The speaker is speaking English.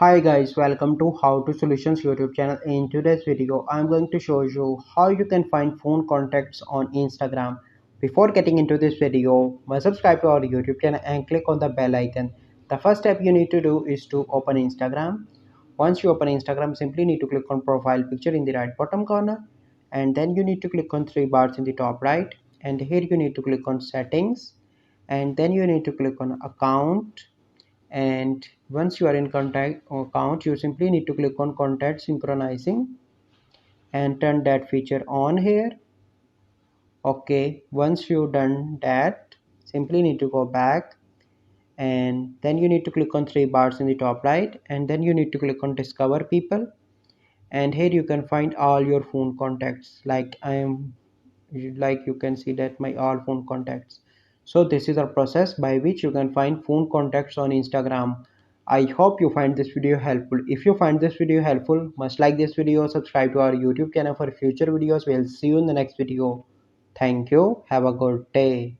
Hi guys, welcome to How to Solutions YouTube channel. In today's video, I'm going to show you how you can find phone contacts on Instagram. Before getting into this video, must subscribe to our YouTube channel and click on the bell icon. The first step you need to do is to open Instagram. Once you open Instagram, simply need to click on profile picture in the right bottom corner, and then you need to click on three bars in the top right, and here you need to click on settings, and then you need to click on account, and once you are in contact account, you simply need to click on contact synchronizing and turn that feature on here. Okay, once you've done that, simply need to go back, and then you need to click on three bars in the top right, and then you need to click on discover people, and here you can find all your phone contacts. Like you can see that my all phone contacts. So this is a process by which you can find phone contacts on Instagram. I hope you find this video helpful. If you find this video helpful, must like this video, subscribe to our YouTube channel for future videos. We'll see you in the next video. Thank you, have a good day.